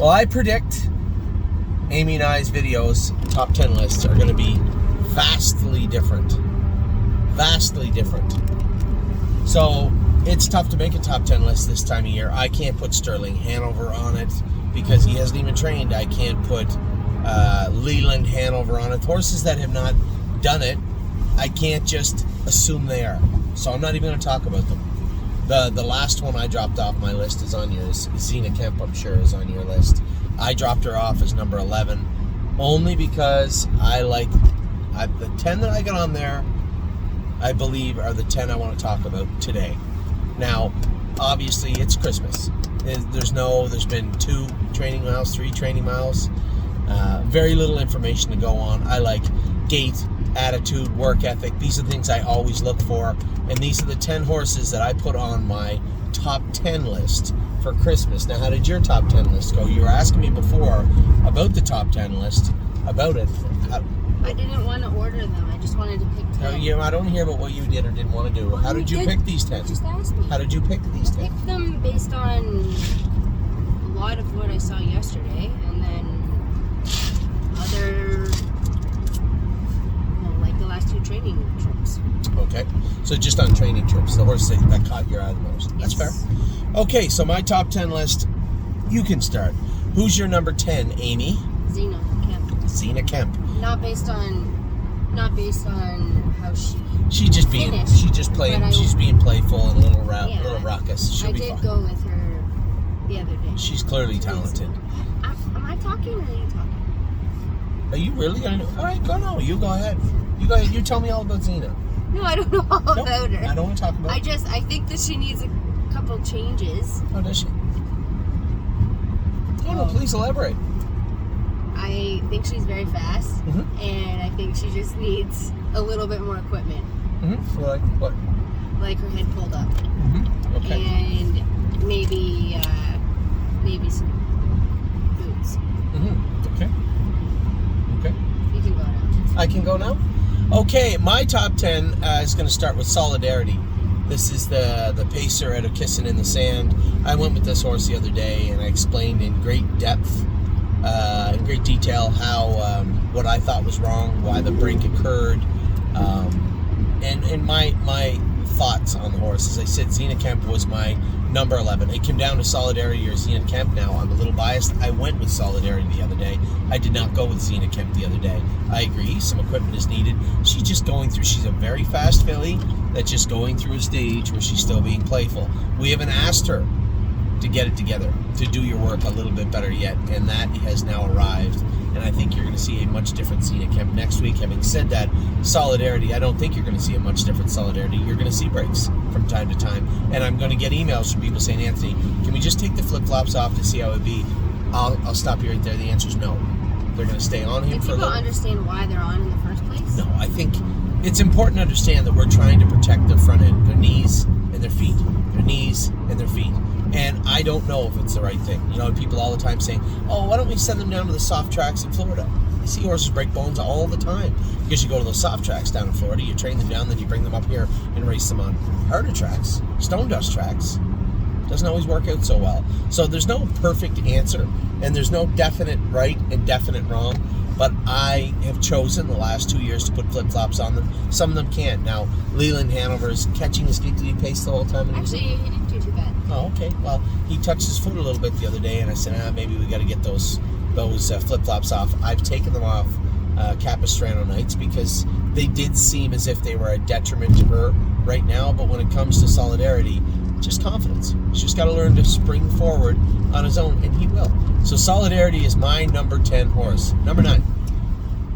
Well, I predict Amy and I's videos, top 10 lists, are going to be vastly different. Vastly different. So, it's tough to make a top 10 list this time of year. I can't put Sterling Hanover on it because he hasn't even trained. I can't put Leland Hanover on it. Horses that have not done it, I can't just assume they are. So I'm not even going to talk about them. The last one I dropped off my list is on yours. Zena Kemp, I'm sure, is on your list. I dropped her off as number 11 only because I like the 10 that I got on there, I believe, are the 10 I want to talk about today. Now, obviously, it's Christmas. There's been 2 training miles, 3 training miles. Very little information to go on. I like gait, attitude, work ethic. These are things I always look for. And these are the 10 horses that I put on my top 10 list for Christmas. Now, how did your top 10 list go? You were asking me before about the top 10 list, about it. I didn't want to order them. I just wanted to pick 10. I don't hear about what you did or didn't want to do. How did you pick these 10? Just ask me. How did you pick these 10? I picked them based on a lot of what I saw yesterday, and then other, like the last 2 training trips. Okay, so just on training trips, the horse that caught your eye the most. That's fair. Okay, so my top 10 list, you can start. Who's your number 10, Amy? Zena Kemp. Zena Kemp. Not based on how she's just being playful and a little raucous. She'll be fine. I did go with her the other day. She's clearly talented. Am I talking or are you talking? Are you really gonna? All right, go no. You go ahead. You go ahead. You tell me all about Zena. No, I don't know all about her. I don't want to talk about. I think that she needs a couple changes. Oh, does she? No, please elaborate. I think she's very fast, and I think she just needs a little bit more equipment. Like what? Like her head pulled up. Okay. And maybe some boots. Okay. You can go now. I can go now? Okay, my top 10 is going to start with Solidarity. This is the pacer out of Kissing in the Sand. I went with this horse the other day, and I explained in great depth, in great detail, how what I thought was wrong, why the break occurred, and my thoughts on the horse. As I said, Zena Kemp was my number 11. It came down to Solidarity or Zena Kemp. Now, I'm a little biased. I went with Solidarity the other day. I did not go with Zena Kemp the other day. I agree, some equipment is needed. She's a very fast filly that's just going through a stage where she's still being playful. We haven't asked her to get it together, to do your work a little bit better yet, and that has now arrived. And I think you're going to see a much different Zena Kemp next week. Having said that, Solidarity, I don't think you're going to see a much different Solidarity. You're going to see breaks from time to time. And I'm going to get emails from people saying, Anthony, can we just take the flip-flops off to see how it would be? I'll stop you right there. The answer is no. They're going to stay on him for a little. Do people understand why they're on in the first place? No, I think it's important to understand that we're trying to protect their front end, their knees and their feet. Their knees and their feet. And I don't know if it's the right thing. You know, people all the time saying, oh, why don't we send them down to the soft tracks in Florida? I see horses break bones all the time. Because you go to those soft tracks down in Florida, you train them down, then you bring them up here and race them on harder tracks, stone dust tracks. Doesn't always work out so well. So there's no perfect answer, and there's no definite right and definite wrong. But I have chosen the last 2 years to put flip-flops on them. Some of them can't. Now, Leland Hanover's catching his giggly pace the whole time. Actually, he didn't do too bad. Oh, okay. Well, he touched his foot a little bit the other day, and I said, maybe we got to get those flip-flops off. I've taken them off Capistrano nights because they did seem as if they were a detriment to her right now. But when it comes to Solidarity, just confidence. He's just got to learn to spring forward on his own, and he will. So Solidarity is my number 10 horse. Number 9.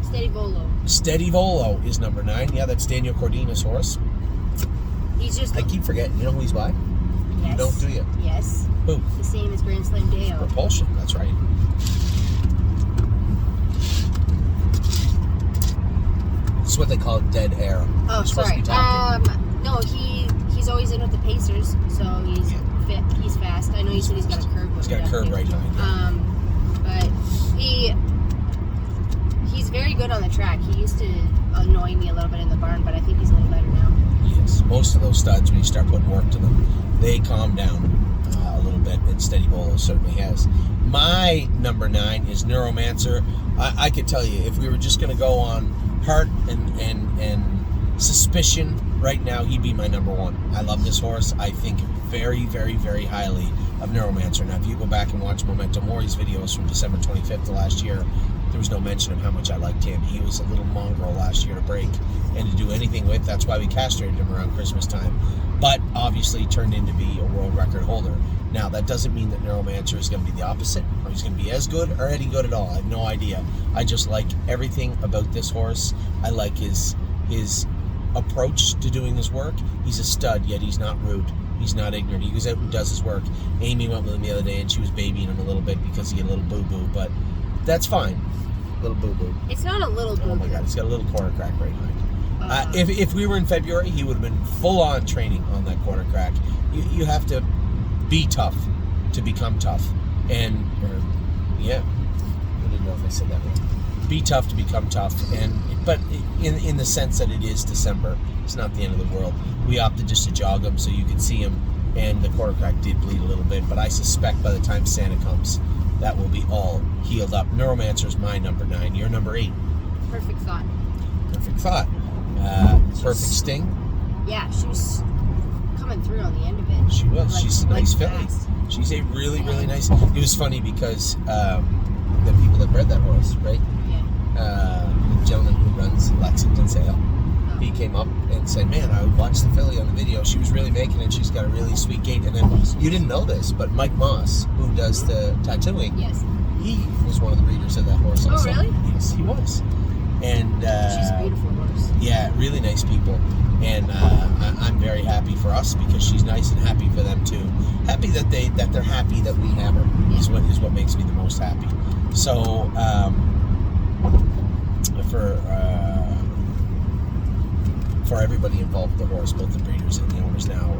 Steady Volo. Steady Volo is number 9. Yeah, that's Daniel Cordina's horse. I keep forgetting. You know who he's by? Yes. You don't, do you? Yes. Who? The same as Grand Slam Deo. Propulsion, that's right. It's what they call dead air. Oh, sorry. No, he's always in with the Pacers, so he's fit. He's fast. I know you said he's got a curve. He's got a curve right behind him. But he's very good on the track. He used to annoy me a little bit in the barn, but I think he's a little better now. Yes, most of those studs, when you start putting work to them, they calm down a little bit, and Steady Bolo certainly has. My number 9 is Neuromancer. I could tell you, if we were just going to go on heart and suspicion right now, he'd be my number 1. I love this horse. I think very, very, very highly of Neuromancer. Now, if you go back and watch Momentum Mori's videos from December 25th of last year, there was no mention of how much I liked him. He was a little mongrel last year to break and to do anything with. That's why we castrated him around Christmas time. But obviously turned into be a world record holder. Now, that doesn't mean that Neuromancer is going to be the opposite, or he's going to be as good or any good at all. I have no idea. I just like everything about this horse. I like his approach to doing his work. He's a stud, yet he's not rude. He's not ignorant. He goes out and does his work. Amy went with him the other day, and she was babying him a little bit because he had a little boo-boo, but that's fine. Little boo-boo. It's not a little boo-boo. Oh my God, he's got a little quarter crack right behind. If we were in February, he would have been full-on training on that quarter crack. You have to be tough to become tough. I didn't know if I said that right. Be tough to become tough, but in the sense that it is December, it's not the end of the world. We opted just to jog him so you could see him, and the quarter crack did bleed a little bit, but I suspect by the time Santa comes, that will be all healed up. Neuromancer is my number 9. Your number 8. Perfect Thought. Perfect Thought. Perfect Sting. Yeah, she was coming through on the end of it. She was. She's a nice filly. Fast. She's a really, really nice. It was funny because the people that bred that horse, right? Yeah. The gentleman who runs Lexington Sale, he came up and said, "Man, I watched the filly on the video. She was really making it. She's got a really sweet gait." And then you didn't know this, but Mike Moss, who does the tattooing, Yes. he was one of the breeders of that horse. Also. Oh, really? Yes, he was. And she's a beautiful horse. Yeah, really nice people. And I'm very happy for us because she's nice, and happy for them too. Happy that they're happy that we have her is what makes me the most happy. So for everybody involved with the horse, both the breeders and the owners now,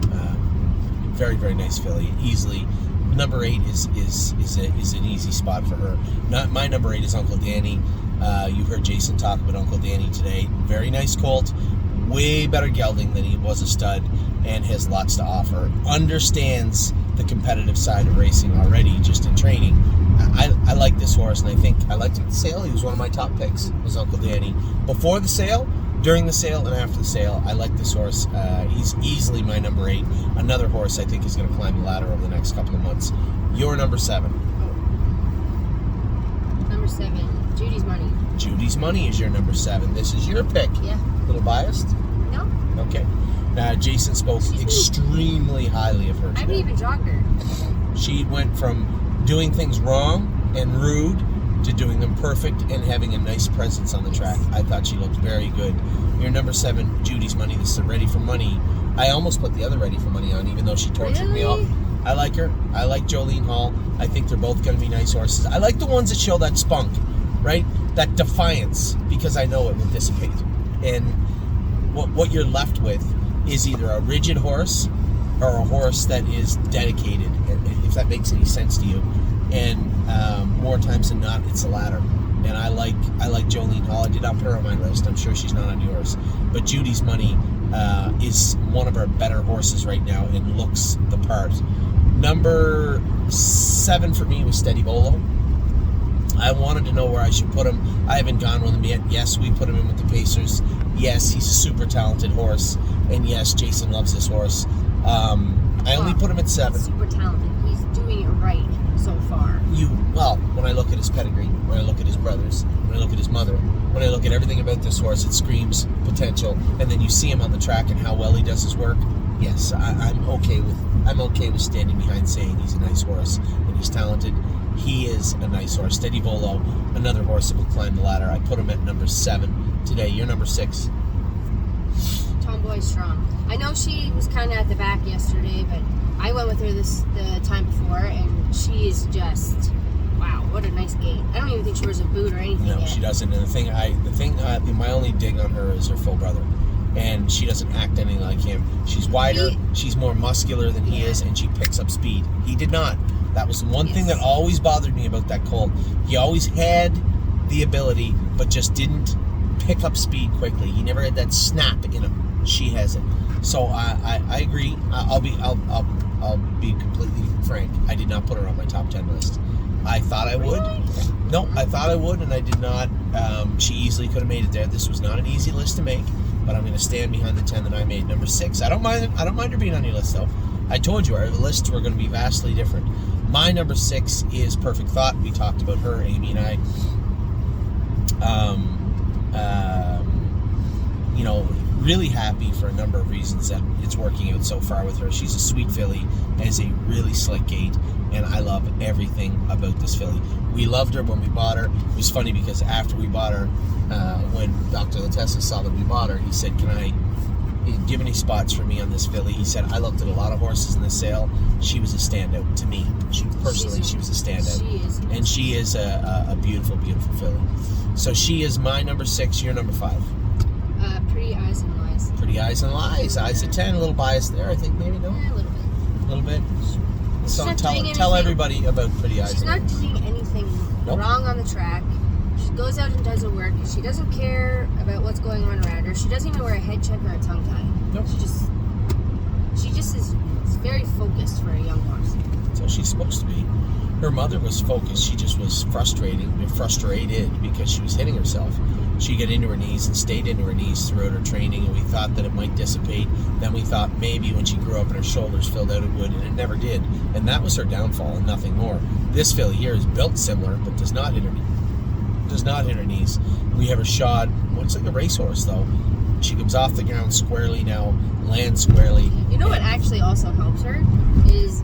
very, very nice filly. Easily, number 8 is an easy spot for her. Not my number 8 is Uncle Danny. You heard Jason talk about Uncle Danny today. Very nice colt, way better gelding than he was a stud, and has lots to offer. Understands the competitive side of racing already, just in training. I like this horse, and I think I liked him at the sale. He was one of my top picks, was Uncle Danny. Before the sale, during the sale, and after the sale, I like this horse. He's easily my number 8. Another horse I think is going to climb the ladder over the next couple of months. Your number 7. Number 7, Judy's Money. Judy's Money is your number 7. This is your pick. Yeah. A little biased? No. Okay. Jason spoke extremely highly of her today. I haven't even jogged her. She went from doing things wrong and rude to doing them perfect and having a nice presence on the track. I thought she looked very good. Your number 7, Judy's Money. This is a Ready for Money. I almost put the other Ready for Money on, even though she tortured me off. I like her. I like Jolene Hall. I think they're both going to be nice horses. I like the ones that show that spunk, right? That defiance, because I know it will dissipate. And what you're left with is either a rigid horse or a horse that is dedicated, if that makes any sense to you. And more times than not, it's the latter. And I like Jolene Hall. I did not put her on my list. I'm sure she's not on yours. But Judy's Money is one of our better horses right now and looks the part. Number 7 for me was Steady Bolo. I wanted to know where I should put him. I haven't gone with him yet. Yes, we put him in with the Pacers. Yes, he's a super talented horse. And yes, Jason loves this horse. I only put him at 7. Super talented. He's doing it right so far. When I look at his pedigree, when I look at his brothers, when I look at his mother, when I look at everything about this horse, it screams potential. And then you see him on the track and how well he does his work. Yes, I'm okay with standing behind saying he's a nice horse and he's talented. He is a nice horse. Steady Bolo, another horse that will climb the ladder. I put him at number 7 today. You're number 6. Tomboy Strong. I know she was kind of at the back yesterday, but I went with her the time before, and she is just, wow, what a nice gait. I don't even think she wears a boot or anything No, yet. she doesn't. And my only dig on her is her full brother. And she doesn't act anything like him. She's wider, she's more muscular than he is, and she picks up speed. He did not. That was the one thing that always bothered me about that colt. He always had the ability, but just didn't pick up speed quickly. He never had that snap in him. She has it. So I agree. I'll be completely frank. I did not put her on my top 10 list. I thought I would. No, I thought I would, and I did not. She easily could have made it there. This was not an easy list to make, but I'm going to stand behind the 10 that I made. Number 6. I don't mind her being on your list, though. I told you our lists were going to be vastly different. My number 6 is Perfect Thought. We talked about her, Amy and I. Really happy for a number of reasons that it's working out so far with her. She's a sweet filly, has a really slick gait, and I love everything about this filly. We loved her when we bought her. It was funny because after we bought her, when Dr. Latessa saw that we bought her, he said, "Can I give any spots for me on this filly?" He said, "I looked at a lot of horses in the sale. She was a standout to me. She was a standout." She is. And she is a beautiful, beautiful filly. So she is my number 6, your number 5. Pretty Eyes and Lies. Pretty Eyes and Lies. Eyes at 10. A little biased there, I think, maybe, no? Yeah, a little bit. A little bit. So not doing tell anything. everybody about Pretty Eyes She's and not Lies. doing anything Nope. wrong on the track. She goes out and does her work. She doesn't care about what's going on around her. She doesn't even wear a head check or a tongue tie. Nope. She just is very focused for a young horse. So she's supposed to be. Her mother was focused. She just was frustrated because she was hitting herself. She got into her knees and stayed into her knees throughout her training, and we thought that it might dissipate. Then we thought maybe when she grew up and her shoulders filled out it would, and it never did. And that was her downfall and nothing more. This filly here is built similar, but does not hit her knees. We have her shod. Looks like a racehorse, though. She comes off the ground squarely now, lands squarely. You know what actually also helps her is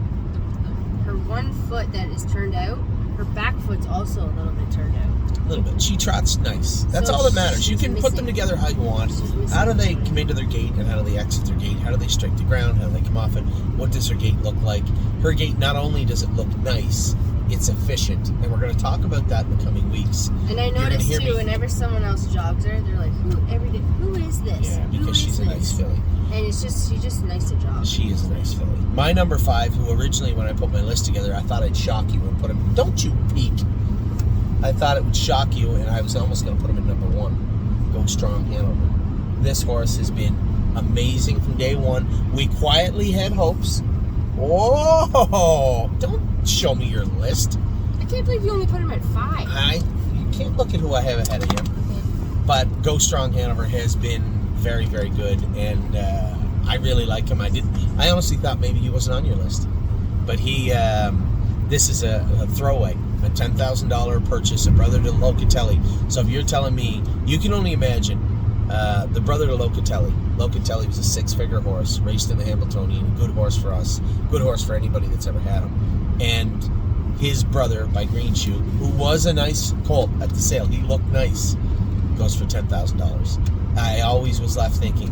her one foot that is turned out. Her back foot's also a little bit turned out. A little bit. She trots nice. That's So all that matters. You she's can put them missing. together how you want. She's missing. How do they come into their gait and how do they exit their gait? How do they strike the ground? How do they come off it? What does her gait look like? Her gait, not only does it look nice, it's efficient. And we're going to talk about that in the coming weeks. And I You're gonna noticed hear too, me. whenever someone else jogs her, they're like, who is this? Yeah, Who because is she's a this? nice filly. And she's just nice to jog. She is a nice filly. My number 5, who originally, when I put my list together, I thought I'd shock you and put him. Don't you peek. I thought it would shock you, and I was almost going to put him at number 1. Go Strong Hanover. This horse has been amazing from day one. We quietly had hopes. Oh, don't show me your list. I can't believe you only put him at 5. You can't look at who I have ahead of him. But Go Strong Hanover has been very, very good, and I really like him. I honestly thought maybe he wasn't on your list, but this is a throwaway, a $10,000 purchase, a brother to Locatelli. So if you're telling me, you can only imagine the brother to Locatelli. Locatelli was a 6-figure horse, raced in the Hamiltonian, a good horse for us, good horse for anybody that's ever had him. And his brother by Green Shoe, who was a nice colt at the sale, he looked nice, goes for $10,000. I always was left thinking,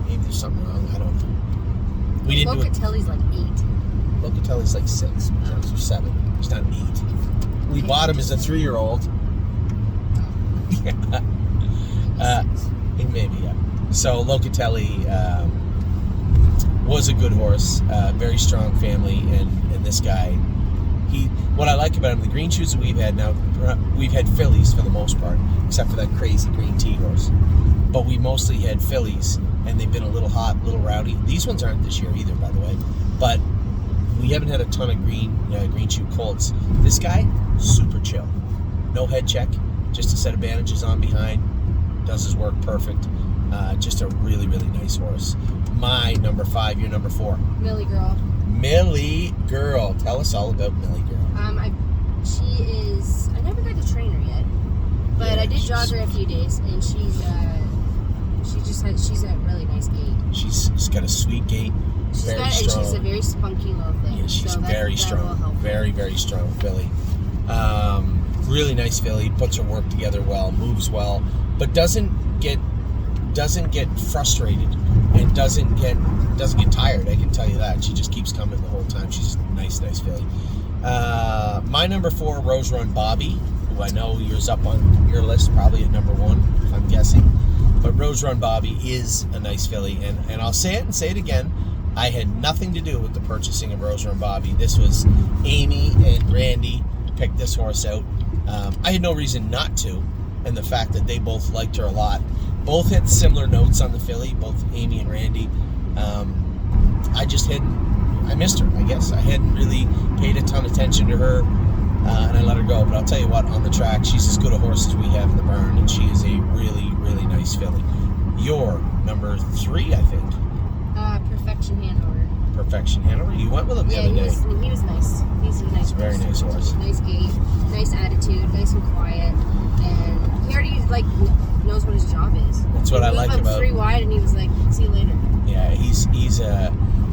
maybe there's something wrong. I don't know. We didn't do it. Locatelli's like 8. Locatelli's like 6, or 7. He's not 8. We bought him as a 3-year-old. Maybe, yeah. So Locatelli was a good horse, very strong family, and this guy, what I like about him, the green shoes that we've had now, we've had fillies for the most part, except for that crazy green tea horse. But we mostly had fillies, and they've been a little hot, a little rowdy. These ones aren't this year either, by the way. But we haven't had a ton of green shoe colts. This guy, super chill. No head check, just a set of bandages on behind. Does his work perfect. Just a really, really nice horse. My number 5, your number 4. Millie Girl. Millie Girl. Tell us all about Millie Girl. She is. I never got to train her yet, but Yeah, I did she's- jog her a few days, and she's a really nice gait. She's got a sweet gait. Very And strong. she's a very spunky little thing. Yeah, she's so very that strong. will help her. Very, very strong filly. Really nice filly. Puts her work together well. Moves well, but doesn't get frustrated and doesn't get tired. I can tell you that. She just keeps coming the whole time. She's a nice filly. My number 4, Rose Run Bobby, who I know yours up on your list, probably at number 1, if I'm guessing. But Rose Run Bobby is a nice filly, and I'll say it and say it again. I had nothing to do with the purchasing of Rose Run Bobby. This was Amy and Randy picked this horse out. I had no reason not to, and the fact that they both liked her a lot. Both had similar notes on the filly, both Amy and Randy. I just I missed her, I guess. I hadn't really paid a ton of attention to her, and I let her go. But I'll tell you what, on the track, she's as good a horse as we have in the barn, and she is a really, really nice filly. Your number 3, I think. Perfection Hanover. Perfection Hanover. You went with him the other day. He was nice. He's a nice horse. Very nice horse. Nice gait, nice attitude, nice and quiet, and he already knows what his job is. That's what I like about 3 wide, and he was like, "See you later." Yeah, he's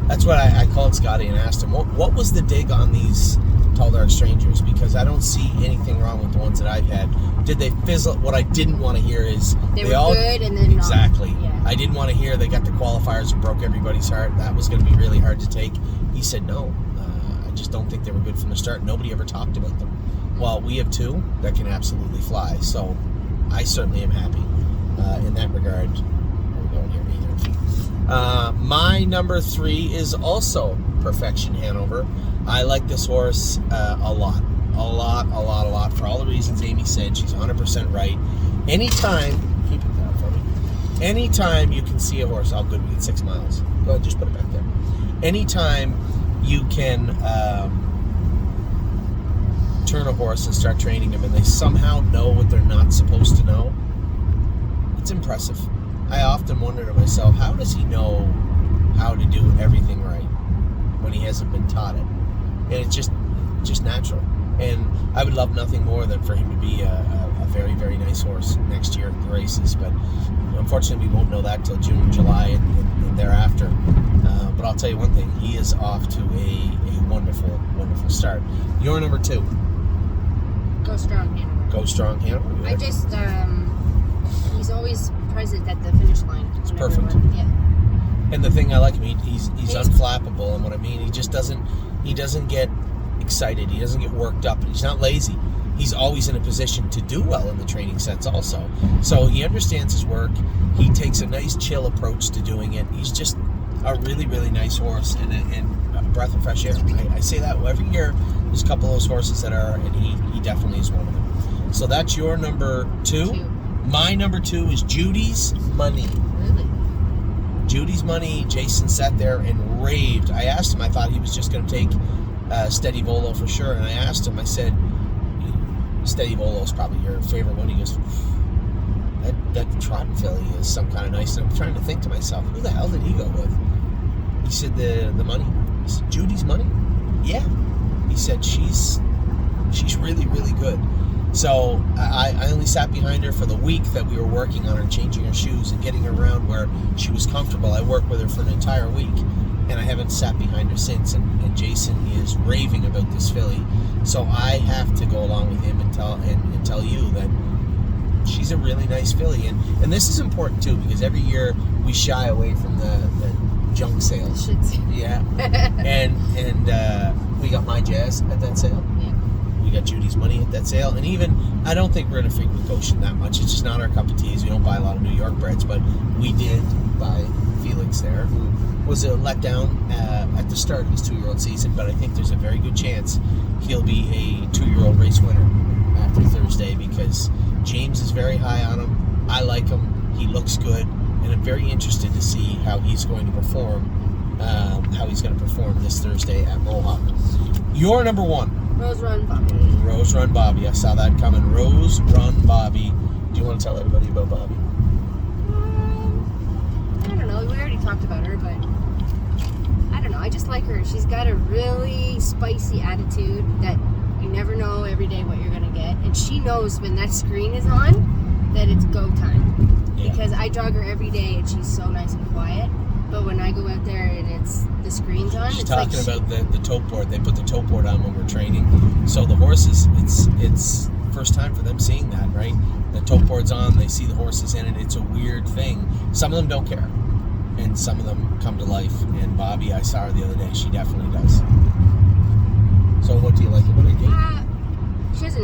that's what I called Scotty and asked him, what was the dig on these Tall Dark Strangers? Because I don't see anything wrong with the ones that I've had. Did they fizzle? What I didn't want to hear is they were all good and then exactly. Not. Yeah. I didn't want to hear they got the qualifiers and broke everybody's heart. That was going to be really hard to take. He said no. I just don't think they were good from the start. Nobody ever talked about them. Well, we have 2 that can absolutely fly. So I certainly am happy in that regard. Where are we going here? 800 feet. My number 3 is also Perfection Hanover. I like this horse a lot. For all the reasons Amy said. She's 100% right. Anytime, keep it down for me. Anytime you can see a horse, oh good, we get 6 miles. Go ahead, just put it back there. Anytime you can turn a horse and start training him and they somehow know what they're not supposed to know, it's impressive. I often wonder to myself, how does he know how to do everything right when he hasn't been taught it? And it's just natural. And I would love nothing more than for him to be a very, very nice horse next year at the races. But unfortunately, we won't know that till June, July, and thereafter. But I'll tell you one thing, he is off to a wonderful, wonderful start. Your number 2. Go Strong Hanover. Go Strong Hanover. I just, he's always present at the finish line. It's perfect. Yeah. And the thing I like him, he's unflappable, and what I mean, he doesn't get excited, he doesn't get worked up, and he's not lazy. He's always in a position to do well in the training sets also. So he understands his work. He takes a nice chill approach to doing it. He's just a really, really nice horse and a breath of fresh air. I say that every year. There's a couple of those horses that are, and he definitely is one of them. So that's your number 2. My number 2 is Judy's Money. Really? Judy's Money. Jason sat there and raved. I asked him, I thought he was just going to take Steady Volo for sure. And I asked him, I said, Steady Volo is probably your favorite one. He goes, that Trotton filly is some kind of nice. And I'm trying to think to myself, who the hell did he go with? He said, the Money. I said, Judy's Money? Yeah. He said, she's really, really good. So I only sat behind her for the week that we were working on her, changing her shoes and getting her around where she was comfortable. I worked with her for an entire week, and I haven't sat behind her since. And Jason is raving about this filly. So I have to go along with him and tell you that she's a really nice filly. And this is important too, because every year we shy away from the junk sales. Yeah. and we got My Jazz at that sale. Yeah. We got Judy's Money at that sale. And even, I don't think we're going to frequent Goshen that much. It's just not our cup of teas. We don't buy a lot of New York breds, but we did buy Felix there, who was a letdown at the start of his 2-year-old season, but I think there's a very good chance he'll be a 2-year-old race winner after Thursday, because James is very high on him. I like him. He looks good, and I'm very interested to see how he's going to perform. This Thursday at Mohawk. Your number 1. Rose Run Bobby. Rose Run Bobby. I saw that coming. Rose Run Bobby. Do you want to tell everybody about Bobby? I don't know. We already talked about her, but I don't know. I just like her. She's got a really spicy attitude that you never know every day what you're going to get. And she knows when that screen is on that it's go time. Yeah. Because I jog her every day and she's so nice and quiet. But when I go out there and the screen's on, she's it's talking like about the tote board. They put the tote board on when we're training. So the horses, it's first time for them seeing that, right? The tote board's on. They see the horses in it. It's a weird thing. Some of them don't care, and some of them come to life. And Bobby, I saw her the other day. She definitely does. So what do you like about her gait? She has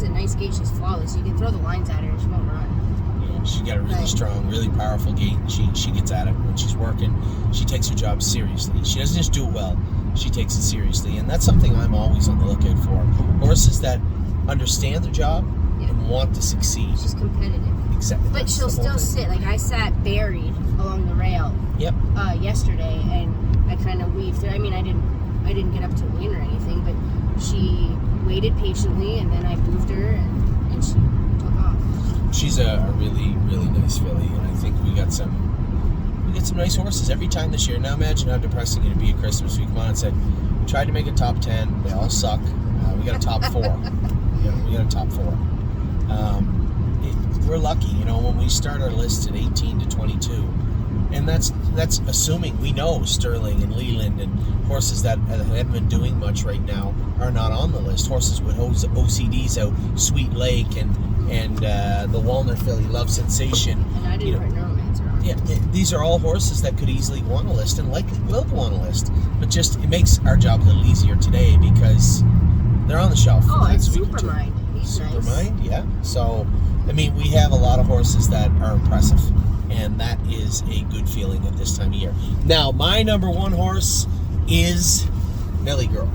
a nice gait. She's flawless. You can throw the lines at her and she won't run. She's got a really strong, really powerful gait. She gets at it when she's working. She takes her job seriously. She doesn't just do it well. She takes it seriously. And that's something I'm always on the lookout for. Horses that understand their job and want to succeed. She's competitive. Exactly. But she'll still sit. Like, I sat buried along the rail. Yep. Yesterday, and I kind of weaved through. I mean, I didn't get up to win or anything, but she waited patiently, and then I moved her, and she took off. She's a really, really nice filly, and I think we got some nice horses every time this year. Now imagine how depressing it'd be at Christmas. We come on and said, tried to make a top 10. They all suck. We got a top 4. We got a top 4. We're lucky, you know, when we start our list at 18 to 22. And that's assuming we know Sterling and Leland and horses that haven't been doing much right now are not on the list. Horses with OCDs out, Sweet Lake and the Walnut filly, Love Sensation. And I didn't write no romancer on. Yeah, these are all horses that could easily go on a list and likely will go on a list. But just it makes our job a little easier today because they're on the shelf. Oh, it's Supermind. He's nice. Supermind, yeah. So, I mean, we have a lot of horses that are impressive. And that is a good feeling at this time of year. Now, my number 1 horse is Millie Girl.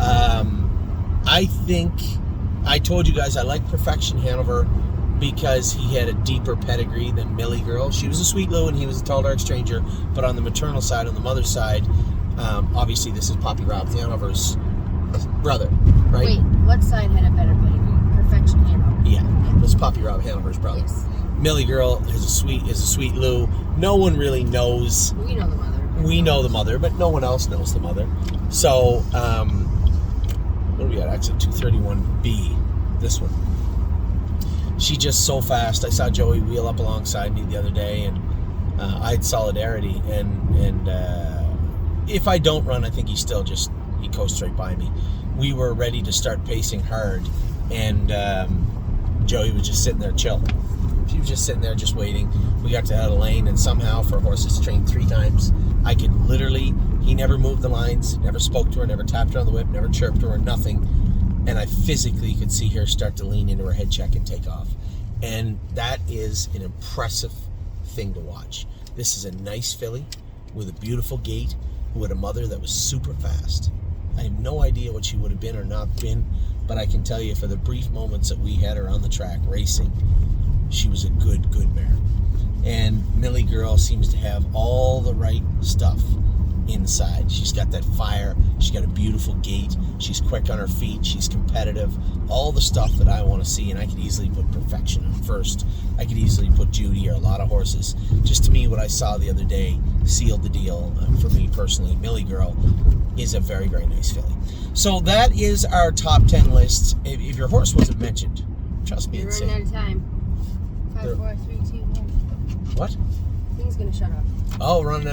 I think I told you guys I like Perfection Hanover because he had a deeper pedigree than Millie Girl. She was a Sweet Lou and he was a Tall Dark Stranger. But on the maternal side, on the mother's side, obviously this is Poppy Rob Hanover's brother, right? Wait, what side had a better pedigree? Perfection Hanover. Yeah, it was Poppy Rob Hanover's brother. Yes. Millie Girl is a sweet Lou. No one really knows. We know the mother. We know the mother, but no one else knows the mother. So, what do we got? Exit 231B. This one. She's just so fast. I saw Joey wheel up alongside me the other day, and I had solidarity. And if I don't run, I think he goes straight by me. We were ready to start pacing hard, and Joey was just sitting there chill. She was just sitting there, just waiting. We got to out of the lane, and somehow, for horses trained 3 times, I could literally, he never moved the lines, never spoke to her, never tapped her on the whip, never chirped her or nothing. And I physically could see her start to lean into her head check and take off. And that is an impressive thing to watch. This is a nice filly with a beautiful gait, who had a mother that was super fast. I have no idea what she would have been or not been, but I can tell you for the brief moments that we had her on the track racing, she was a good mare. And Millie Girl seems to have all the right stuff inside. She's got that fire. She's got a beautiful gait. She's quick on her feet. She's competitive. All the stuff that I want to see, and I could easily put Perfection on first. I could easily put Judy or a lot of horses. Just to me, what I saw the other day sealed the deal. For me personally, Millie Girl is a very, very nice filly. So that is our top 10 list. If your horse wasn't mentioned, trust me, You're it's running out of time. 5, 4, 3, 2, 1. What? Thing's gonna shut off. Oh, running